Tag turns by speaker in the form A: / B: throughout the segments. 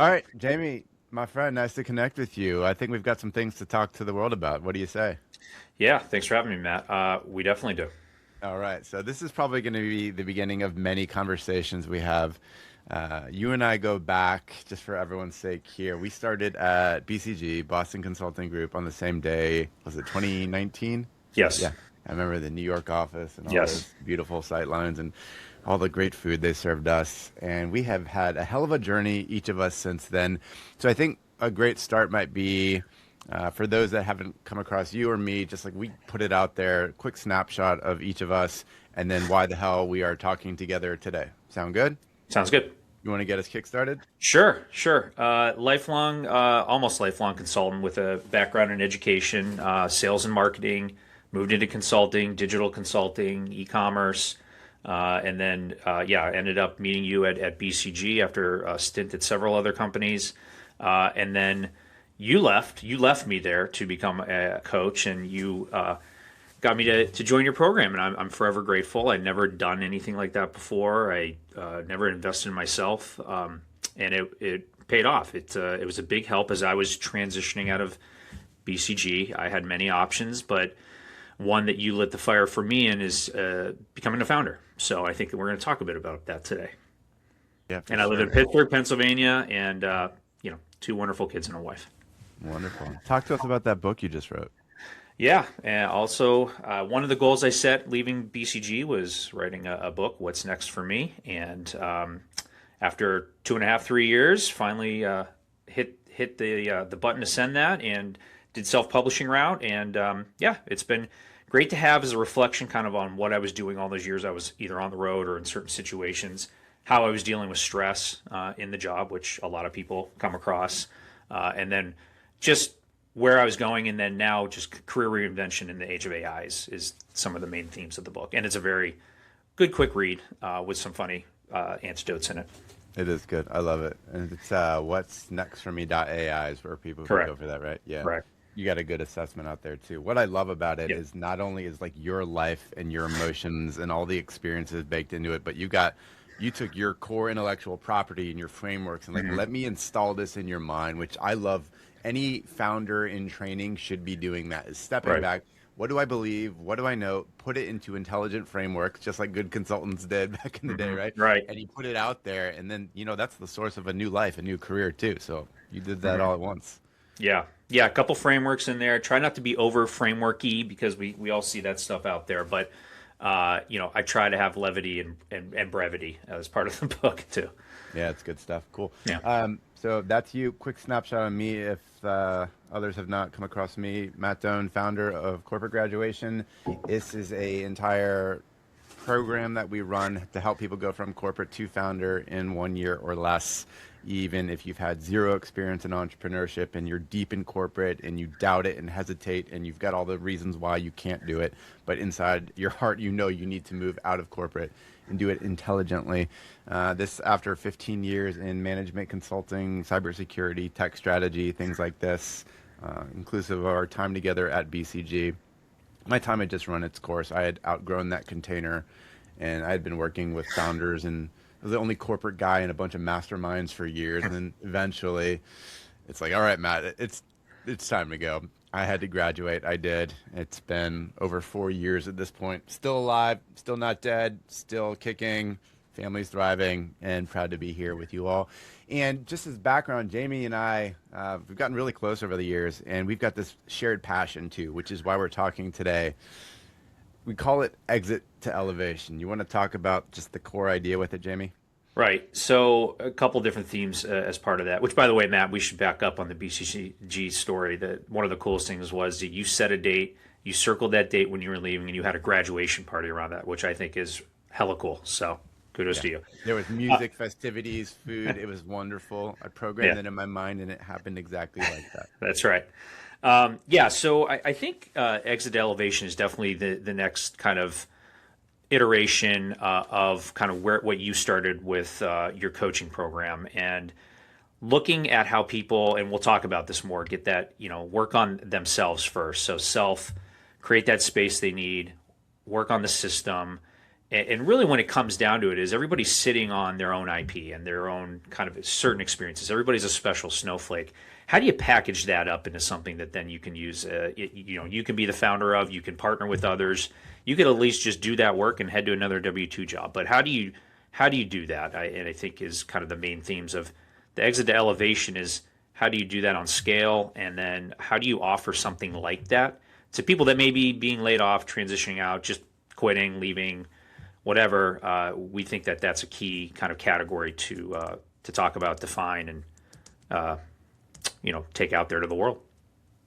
A: All right, Jamie, my friend, nice to connect with you. I think we've got some things to talk to the world about. What do you say?
B: Yeah, thanks for having me, Matt. We definitely do.
A: All right, so this is probably going to be the beginning of many conversations we have. You and I go back, just for everyone's sake here. We started at BCG, Boston Consulting Group, on the same day. Was it 2019?
B: Yes,
A: Yeah, I remember the New York office and all
B: yes.
A: those beautiful sight lines and all the great food they served us. And we have had a hell of a journey, each of us, since then. So I think a great start might be for those that haven't come across you or me, just like we put it out there, quick snapshot of each of us, and then why the hell we are talking together today. Sound good?
B: Sounds good.
A: You want to get us kickstarted?
B: Sure, sure. Lifelong, almost lifelong consultant with a background in education, sales and marketing, moved into consulting, digital consulting, e-commerce, and then, I ended up meeting you at BCG after a stint at several other companies. And then you left me there to become a coach, and you got me to join your program, and I'm forever grateful. I'd never done anything like that before. I never invested in myself, and it paid off. It was a big help as I was transitioning out of BCG. I had many options, but one that you lit the fire for me in is becoming a founder. So I think that we're going to talk a bit about that today.
A: Yeah, for
B: And I live in
A: sure.
B: Pittsburgh, Pennsylvania, and two wonderful kids and a wife.
A: Wonderful. Talk to us about that book you just wrote.
B: Yeah, and also one of the goals I set leaving BCG was writing a book, What's Next for Me? And after 2.5, 3 years, finally hit the button to send that, and did self-publishing route. And it's been great to have as a reflection kind of on what I was doing all those years. I was either on the road or in certain situations, how I was dealing with stress in the job, which a lot of people come across, and then just where I was going, and then now just career reinvention in the age of AI is some of the main themes of the book. And it's a very good, quick read with some funny anecdotes in it.
A: It is good. I love it. And it's what's next for me.ai is where people can go
B: Correct.
A: for that, right? Yeah.
B: Correct.
A: You got a good assessment out there too. What I love about it
B: Yep.
A: is not only is like your life and your emotions and all the experiences baked into it, but you took your core intellectual property and your frameworks and like
B: Hmm.
A: let me install this in your mind, which I love. Any founder in training should be doing that, is stepping
B: Right.
A: back. What do I believe? What do I know? Put it into intelligent frameworks, just like good consultants did back in the day,
B: Hmm.
A: right?
B: Right.
A: And you put it out there, and then that's the source of a new life, a new career too. So you did that
B: Hmm.
A: all at once.
B: Yeah. Yeah. A couple frameworks in there. Try not to be over frameworky because we all see that stuff out there. But, I try to have levity and brevity as part of the book too.
A: Yeah, it's good stuff. Cool.
B: Yeah.
A: So that's you. Quick snapshot on me. If others have not come across me, Matt Doan, founder of Corporate Graduation. This is a entire program that we run to help people go from corporate to founder in 1 year or less. Even if you've had zero experience in entrepreneurship and you're deep in corporate and you doubt it and hesitate and you've got all the reasons why you can't do it, but inside your heart, you need to move out of corporate and do it intelligently. This after 15 years in management consulting, cybersecurity, tech strategy, things like this, inclusive of our time together at BCG. My time had just run its course. I had outgrown that container, and I had been working with founders and I was the only corporate guy in a bunch of masterminds for years. And then eventually, it's like, all right, Matt, it's time to go. I had to graduate. I did. It's been over 4 years at this point. Still alive, still not dead, still kicking. Family's thriving, and proud to be here with you all. And just as background, Jamie and I, we've gotten really close over the years, and we've got this shared passion too, which is why we're talking today. We call it exit to elevation. You want to talk about just the core idea with it, Jamie?
B: Right. So a couple different themes as part of that. Which, by the way, Matt, we should back up on the BCG story. That one of the coolest things was that you set a date, you circled that date when you were leaving, and you had a graduation party around that, which I think is hella cool. So kudos
A: Yeah.
B: to you.
A: There was
B: Uh,
A: music, festivities, food. It was wonderful. I
B: yeah,
A: programmed it in my mind, and it happened exactly like that.
B: that's right. So I think exit elevation is definitely the next kind of iteration of kind of what you started with your coaching program, and looking at how people, and we'll talk about this more, get that, work on themselves first. So self, create that space they need, work on the system, And really, when it comes down to it, is everybody's sitting on their own IP and their own kind of certain experiences. Everybody's a special snowflake. How do you package that up into something that then you can use? You can be the founder of. You can partner with others. You could at least just do that work and head to another W-2 job. But how do you do that? And I think is kind of the main themes of the exit to elevation is how do you do that on scale, and then how do you offer something like that to people that may be being laid off, transitioning out, just quitting, leaving, whatever. We think that that's a key kind of category to talk about, define, and take out there to the world.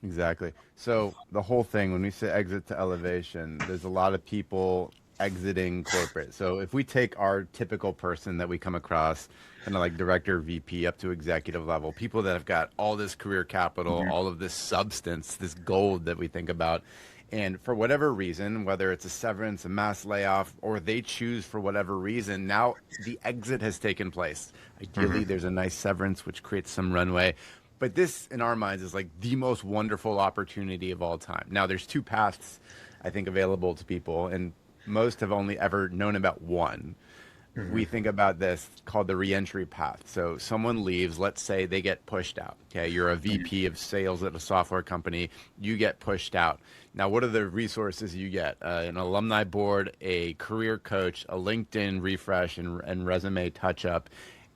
A: Exactly. So the whole thing, when we say exit to elevation, there's a lot of people exiting corporate. So if we take our typical person that we come across, kind of like director, VP, up to executive level, people that have got all this career capital, all of this substance, this gold that we think about, and for whatever reason, whether it's a severance, a mass layoff, or they choose for whatever reason, now the exit has taken place. Ideally, there's a nice severance, which creates some runway. But this, in our minds, is like the most wonderful opportunity of all time. Now, there's two paths, I think, available to people, and most have only ever known about one. We think about this called the reentry path. So someone leaves, let's say they get pushed out. Okay, you're a VP of sales at a software company, you get pushed out. Now, what are the resources you get? An alumni board, a career coach, a LinkedIn refresh and resume touch up,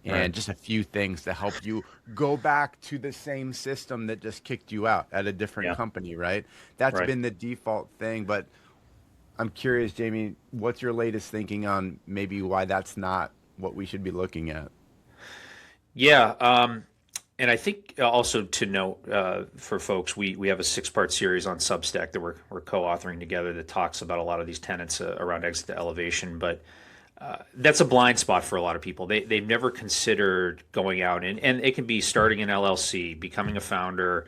A: and just a few things to help you go back to the same system that just kicked you out at a different company, right? That's been the default thing. But I'm curious, Jamie, what's your latest thinking on maybe why that's not what we should be looking at?
B: Yeah, and I think also to note for folks, we have a 6-part series on Substack that we're co-authoring together that talks about a lot of these tenets around exit to elevation. But that's a blind spot for a lot of people. They've never considered going out, and it can be starting an LLC, becoming a founder,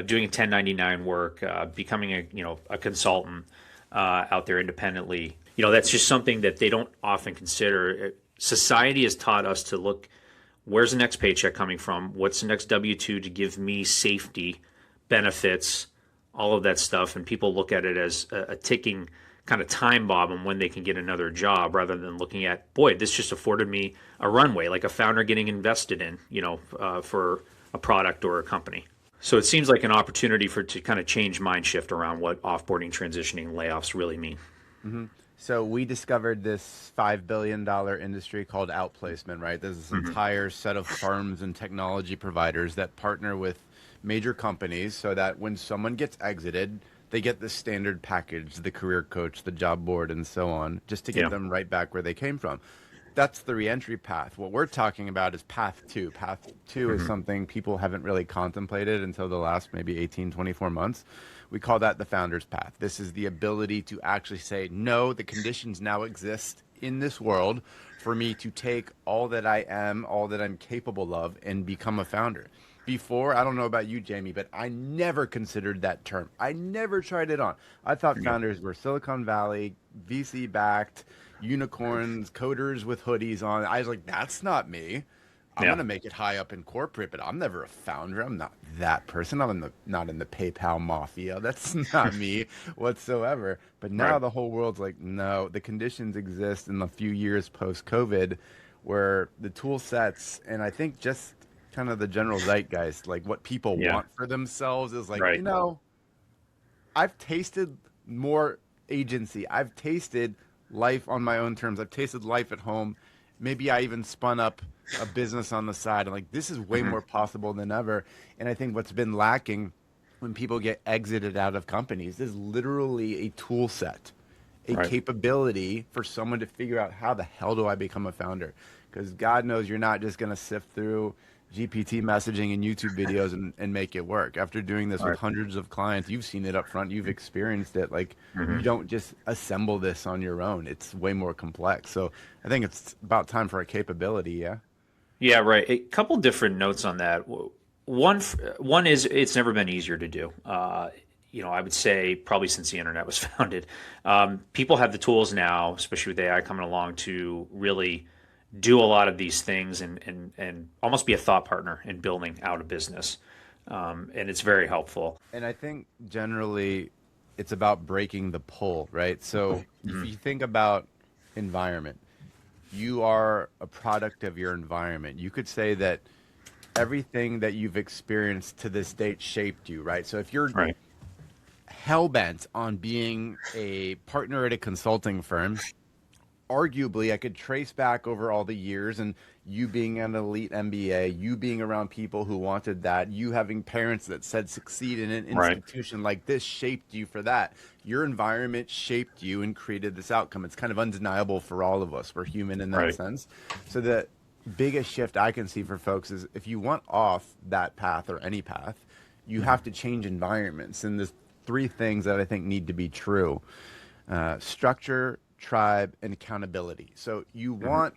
B: doing a 1099 work, becoming a consultant out there independently. That's just something that they don't often consider. Society has taught us to look, where's the next paycheck coming from? What's the next W-2 to give me safety, benefits, all of that stuff? And people look at it as a ticking kind of time bomb on when they can get another job, rather than looking at, boy, this just afforded me a runway, like a founder getting invested in, for a product or a company. So it seems like an opportunity to kind of change mind shift around what offboarding, transitioning, layoffs really mean.
A: So we discovered this $5 billion industry called outplacement, right? There's this entire set of firms and technology providers that partner with major companies so that when someone gets exited, they get the standard package, the career coach, the job board, and so on, just to get them right back where they came from. That's the reentry path. What we're talking about is path two. Path two is something people haven't really contemplated until the last maybe 18, 24 months. We call that the founder's path. This is the ability to actually say, no, the conditions now exist in this world for me to take all that I am, all that I'm capable of, and become a founder. Before, I don't know about you, Jamie, but I never considered that term. I never tried it on. I thought founders were Silicon Valley, VC backed, unicorns, coders with hoodies on. I was like, that's not me. I'm going to make it high up in corporate, but I'm never a founder. I'm not that person. I'm not in the PayPal mafia. That's not me whatsoever. But now the whole world's like, no, the conditions exist in the few years post-COVID where the tool sets, and I think just kind of the general zeitgeist, like what people want for themselves is like, I've tasted more agency. I've tasted life on my own terms. I've tasted life at home. Maybe I even spun up a business on the side. I'm like, this is way more possible than ever. And I think what's been lacking when people get exited out of companies is literally a tool set, a capability for someone to figure out, how the hell do I become a founder? Because God knows you're not just going to sift through GPT messaging and YouTube videos and make it work. After doing this with hundreds of clients, you've seen it up front, you've experienced it. Like, you don't just assemble this on your own. It's way more complex. So I think it's about time for a capability. Yeah.
B: Yeah, right. A couple different notes on that. One is it's never been easier to do. I would say probably since the internet was founded, people have the tools now, especially with AI coming along, to really do a lot of these things and almost be a thought partner in building out a business. And it's very helpful.
A: And I think generally it's about breaking the pull, right? So if you think about environment. You are a product of your environment. You could say that everything that you've experienced to this date shaped you, right? So if you're
B: Right.
A: hell bent on being a partner at a consulting firm, arguably I could trace back over all the years and you being an elite MBA, you being around people who wanted that, you having parents that said succeed in an
B: Right.
A: institution like this shaped you for that. Your environment shaped you and created this outcome. It's kind of undeniable for all of us. We're human in that
B: Right.
A: sense. So the biggest shift I can see for folks is if you want off that path or any path, you have to change environments. And there's three things that I think need to be true: structure, tribe, and accountability. So you want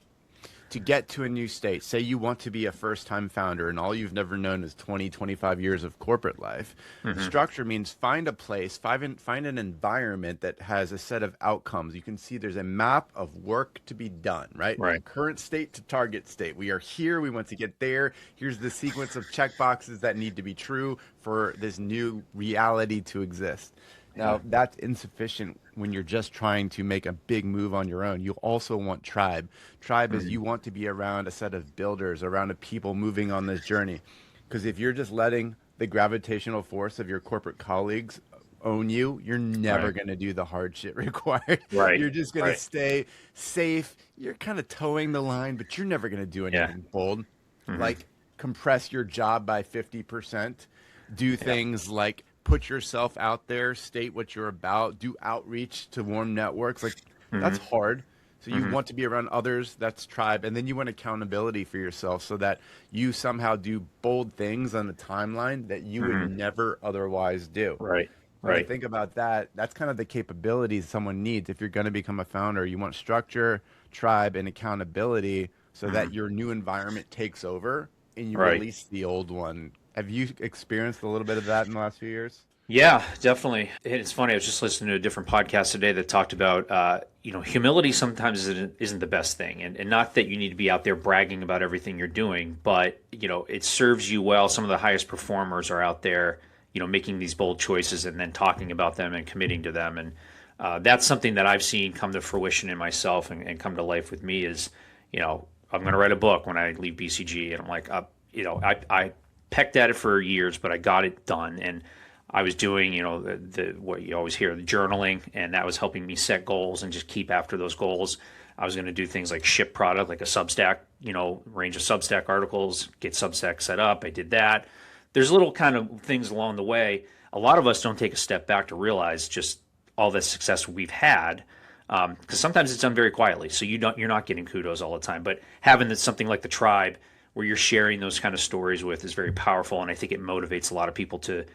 A: to get to a new state. Say you want to be a first-time founder and all you've never known is 20, 25 years of corporate life. Structure means find a place, find an environment that has a set of outcomes. You can see there's a map of work to be done, right?
B: Right.
A: Current state to target state. We are here, we want to get there. Here's the sequence of checkboxes that need to be true for this new reality to exist. Now, that's insufficient when you're just trying to make a big move on your own. You also want tribe. Tribe is you want to be around a set of builders, around a people moving on this journey. Because if you're just letting the gravitational force of your corporate colleagues own you, you're never
B: Right.
A: going to do the hard shit required.
B: Right.
A: You're just going
B: Right.
A: to stay safe. You're kind of towing the line, but you're never going to do
B: Yeah.
A: anything bold. Like compress your job by 50%, do things like put yourself out there, state what you're about, do outreach to warm networks. Like that's hard. So you want to be around others, that's tribe, and then you want accountability for yourself so that you somehow do bold things on the timeline that you would never otherwise do.
B: Right.
A: When I
B: Right.
A: think about that, that's kind of the capabilities someone needs. If you're going to become a founder, you want structure, tribe, and accountability so that your new environment takes over and you
B: Right.
A: release the old one. Have you experienced a little bit of that in the last few years?
B: Yeah, definitely. It's funny. I was just listening to a different podcast today that talked about, humility sometimes isn't the best thing. And not that you need to be out there bragging about everything you're doing, but, it serves you well. Some of the highest performers are out there, making these bold choices and then talking about them and committing to them. And that's something that I've seen come to fruition in myself and come to life with me is, I'm going to write a book when I leave BCG. And I'm like, I pecked at it for years, but I got it done. And I was doing, the what you always hear, the journaling, and that was helping me set goals and just keep after those goals. I was going to do things like ship product, like a Substack, range of Substack articles, get Substack set up. I did that. There's little kind of things along the way. A lot of us don't take a step back to realize just all the success we've had, because sometimes it's done very quietly. So you're not getting kudos all the time. But having something like the tribe where you're sharing those kind of stories with is very powerful, and I think it motivates a lot of people to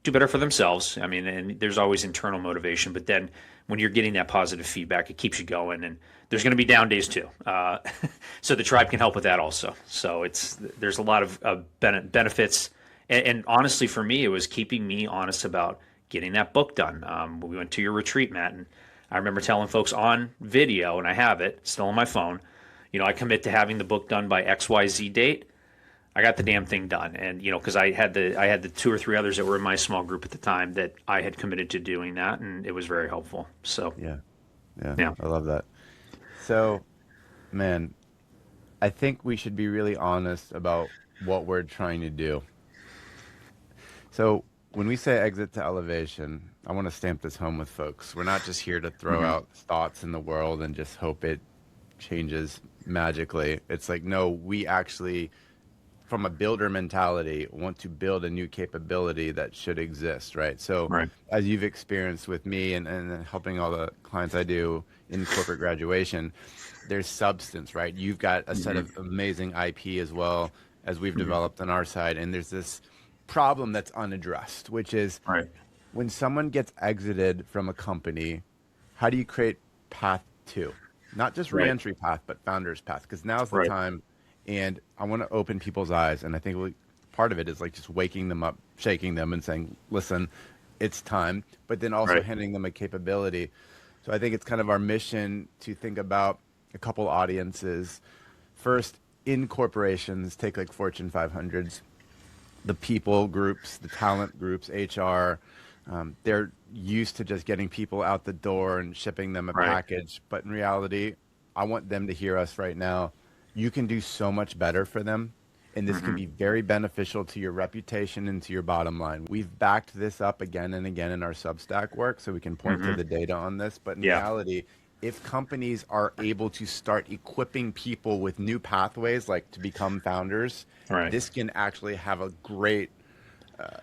B: do better for themselves. I mean, and there's always internal motivation, but then when you're getting that positive feedback, it keeps you going. And there's going to be down days too, so the tribe can help with that also. So there's a lot of benefits, and honestly, for me, it was keeping me honest about getting that book done. We went to your retreat, Matt, and I remember telling folks on video, and I have it still on my phone. I commit to having the book done by XYZ date. I got the damn thing done, and because I had the two or three others that were in my small group at the time that I had committed to doing that, and it was very helpful. So
A: Yeah, I love that. So, man, I think we should be really honest about what we're trying to do. So, when we say exit to elevation, I want to stamp this home with folks. We're not just here to throw out thoughts in the world and just hope it changes magically. It's like, no, we actually, from a builder mentality, want to build a new capability that should exist, right? So
B: Right.
A: as you've experienced with me and helping all the clients I do in corporate graduation, there's substance, right? You've got a set of amazing IP as well as we've developed on our side. And there's this problem that's unaddressed, which is
B: Right.
A: when someone gets exited from a company, how do you create path two? Not just
B: Right.
A: reentry path, but founder's path, because now's the
B: Right.
A: time. And I want to open people's eyes. And I think part of it is like just waking them up, shaking them and saying, listen, it's time, but then also
B: Right.
A: handing them a capability. So I think it's kind of our mission to think about a couple audiences. First, in corporations, take like Fortune 500s, the people groups, the talent groups, HR, they're used to just getting people out the door and shipping them a
B: Right.
A: package. But in reality, I want them to hear us right now. You can do so much better for them. And this can be very beneficial to your reputation and to your bottom line. We've backed this up again and again in our Substack work, so we can point to the data on this. But in
B: Yeah.
A: reality, if companies are able to start equipping people with new pathways, like to become founders,
B: Right.
A: this can actually have a great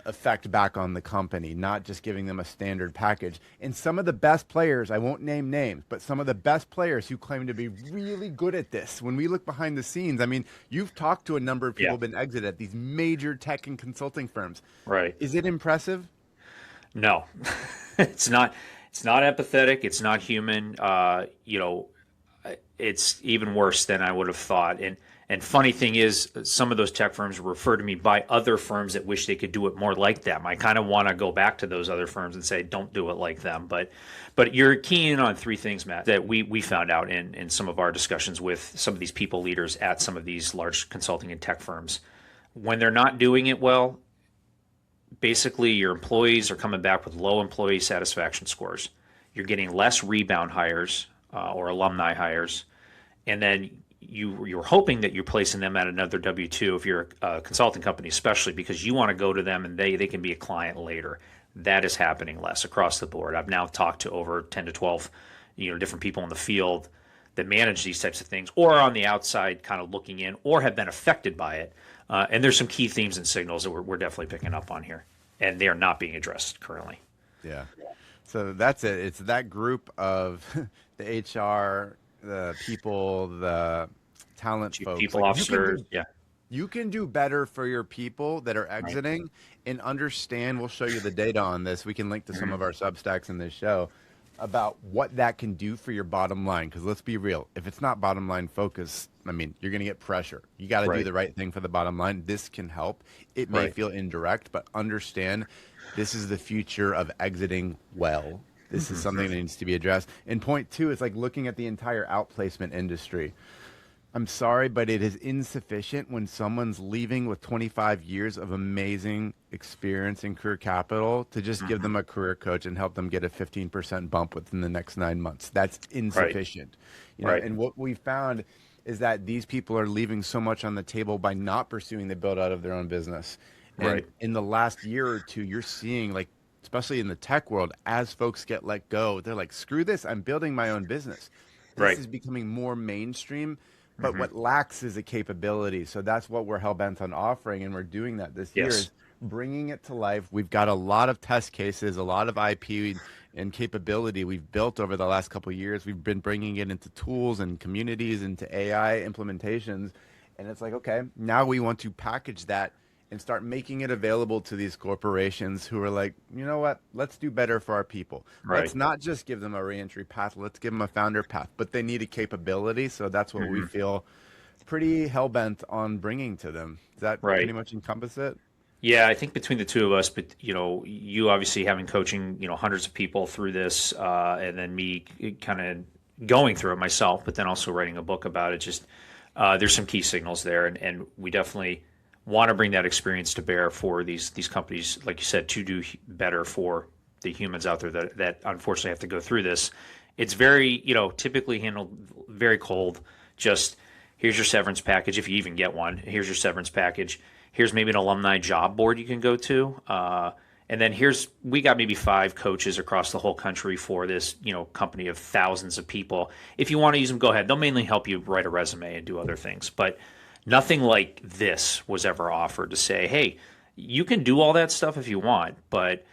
A: effect back on the company, not just giving them a standard package. And some of the best players, I won't name names, but some of the best players who claim to be really good at this, when we look behind the scenes, I mean, you've talked to a number of people
B: Yeah.
A: who've been exited at these major tech and consulting firms.
B: Right.
A: Is it impressive?
B: No, it's not. It's not empathetic. It's not human. It's even worse than I would have thought. And funny thing is, some of those tech firms refer to me by other firms that wish they could do it more like them. I kind of want to go back to those other firms and say, don't do it like them. But you're keying on three things, Matt, that we found out in some of our discussions with some of these people leaders at some of these large consulting and tech firms. When they're not doing it well, basically your employees are coming back with low employee satisfaction scores. You're getting less rebound hires or alumni hires, and then you're hoping that you're placing them at another W-2 if you're a consulting company, especially because you want to go to them and they can be a client later. That is happening less across the board. I've now talked to over 10 to 12 different people in the field that manage these types of things or are on the outside kind of looking in or have been affected by it. And there's some key themes and signals that we're definitely picking up on here, and they are not being addressed currently.
A: Yeah. So that's it. It's that group of the HR, the people, the talent
B: Chief
A: folks.
B: people
A: Like, you can
B: officer,
A: do
B: yeah,
A: You can do better for your people that are exiting and understand. We'll show you the data on this. We can link to some of our Substacks in this show about what that can do for your bottom line. Because let's be real, if it's not bottom line focus, I mean, you're going to get pressure. You got to do
B: Right.
A: the right thing for the bottom line. This can help. It may
B: Right.
A: feel indirect, but understand this is the future of exiting well. This is something that needs to be addressed. And point two is like looking at the entire outplacement industry. I'm sorry, but it is insufficient when someone's leaving with 25 years of amazing experience and career capital to just give them a career coach and help them get a 15% bump within the next 9 months. That's insufficient.
B: Right.
A: And what we found is that these people are leaving so much on the table by not pursuing the build out of their own business. And
B: Right.
A: in the last year or two, you're seeing, like, especially in the tech world, as folks get let go, they're like, screw this, I'm building my own business. This
B: Right.
A: is becoming more mainstream. But what lacks is a capability. So that's what we're hell-bent on offering, and we're doing that this year,
B: Yes.
A: is bringing it to life. We've got a lot of test cases, a lot of IP and capability we've built over the last couple of years. We've been bringing it into tools and communities, into AI implementations. And it's like, okay, now we want to package that and start making it available to these corporations who are like, you know what, let's do better for our people.
B: Right.
A: Let's not just give them a reentry path, let's give them a founder path, but they need a capability. So that's what we feel pretty hell-bent on bringing to them. Does that
B: Right.
A: pretty much encompass it?
B: Yeah, I think between the two of us, but you obviously having coaching, hundreds of people through this, and then me kind of going through it myself, but then also writing a book about it. Just there's some key signals there, and we definitely want to bring that experience to bear for these companies, like you said, to do better for the humans out there that unfortunately have to go through this. It's very, typically handled very cold. Just here's your severance package, if you even get one. Here's your severance package. Here's maybe an alumni job board you can go to. And then we got maybe 5 coaches across the whole country for this, company of thousands of people. If you want to use them, go ahead. They'll mainly help you write a resume and do other things. But nothing like this was ever offered to say, hey, you can do all that stuff if you want, but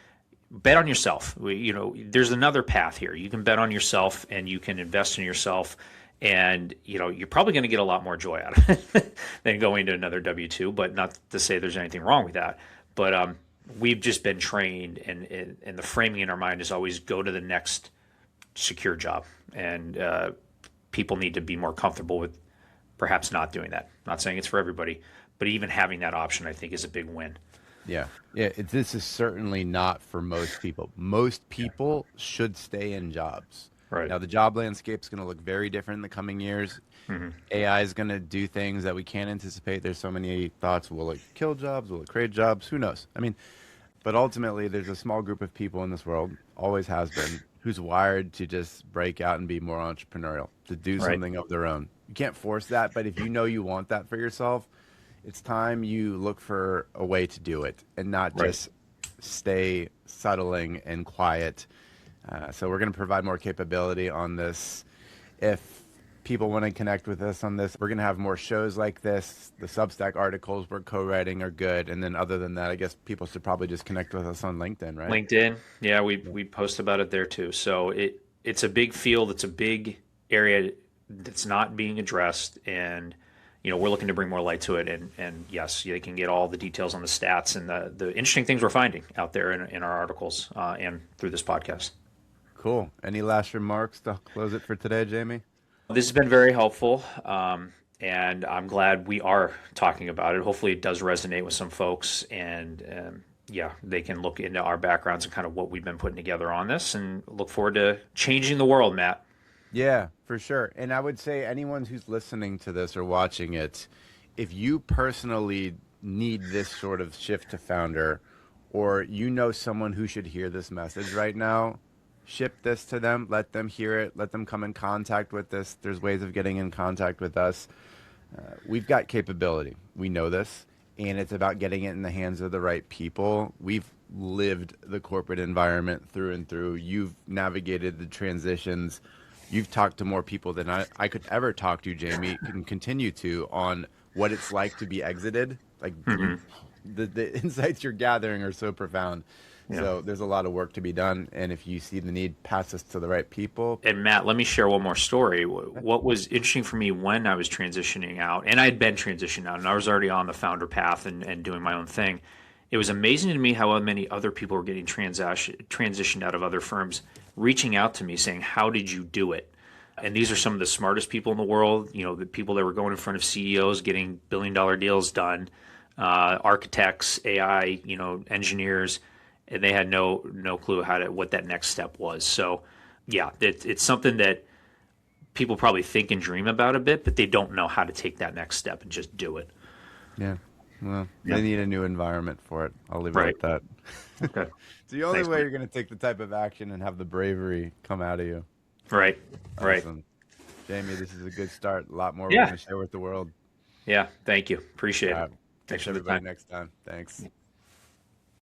B: bet on yourself. There's another path here. You can bet on yourself and you can invest in yourself. And, you're probably going to get a lot more joy out of it than going to another W-2, but not to say there's anything wrong with that. But we've just been trained, and the framing in our mind is always go to the next secure job. And people need to be more comfortable with perhaps not doing that. Not saying it's for everybody, but even having that option, I think, is a big win.
A: Yeah. This is certainly not for most people. Most people should stay in jobs.
B: Right.
A: Now, the job landscape is going to look very different in the coming years. AI is going to do things that we can't anticipate. There's so many thoughts. Will it kill jobs? Will it create jobs? Who knows? I mean, but ultimately, there's a small group of people in this world, always has been, who's wired to just break out and be more entrepreneurial, to do
B: Right.
A: something of their own. You can't force that, but if you know you want that for yourself, it's time you look for a way to do it and not
B: Right.
A: just stay settling and quiet. So we're going to provide more capability on this. If people want to connect with us on this, we're going to have more shows like this. The Substack articles we're co-writing are good. And then other than that, I guess people should probably just connect with us on LinkedIn, right?
B: LinkedIn. Yeah, we post about it there too. So it's a big field. It's a big area that's not being addressed, and we're looking to bring more light to it. And yes, they can get all the details on the stats and the interesting things we're finding out there in our articles and through this podcast.
A: Cool. Any last remarks to close it for today, Jamie?
B: This has been very helpful, and I'm glad we are talking about it. Hopefully, it does resonate with some folks, and yeah, they can look into our backgrounds and kind of what we've been putting together on this, and look forward to changing the world, Matt.
A: Yeah, for sure. And I would say anyone who's listening to this or watching it, if you personally need this sort of shift to founder, or you know someone who should hear this message right now, ship this to them, let them hear it, let them come in contact with this. There's ways of getting in contact with us. We've got capability. We know this, and it's about getting it in the hands of the right people. We've lived the corporate environment through and through. You've navigated the transitions. You've talked to more people than I could ever talk to, Jamie, and continue to, on what it's like to be exited. Like the insights you're gathering are so profound.
B: Yeah.
A: So there's a lot of work to be done. And if you see the need, pass us to the right people.
B: And Matt, let me share one more story. What was interesting for me when I was transitioning out, and I had been transitioning out, and I was already on the founder path and doing my own thing. It was amazing to me how many other people were getting transitioned out of other firms, reaching out to me saying, "How did you do it?" And these are some of the smartest people in the world. The people that were going in front of CEOs, getting billion-dollar deals done, architects, AI, engineers, and they had no clue what that next step was. So, yeah, it's something that people probably think and dream about a bit, but they don't know how to take that next step and just do it.
A: Yeah. Well,
B: Yeah.
A: they need a new environment for it. I'll leave it
B: Right.
A: at that.
B: Okay.
A: It's the only
B: Thanks,
A: way
B: man.
A: you're going to take the type of action and have the bravery come out of you.
B: Right. Right.
A: Awesome. Jamie, this is a good start. A lot more we're
B: Yeah.
A: going to share with the world.
B: Yeah. Thank you. Appreciate
A: All
B: it.
A: right.
B: Thanks
A: Catch
B: for the
A: everybody
B: time.
A: next time. Thanks.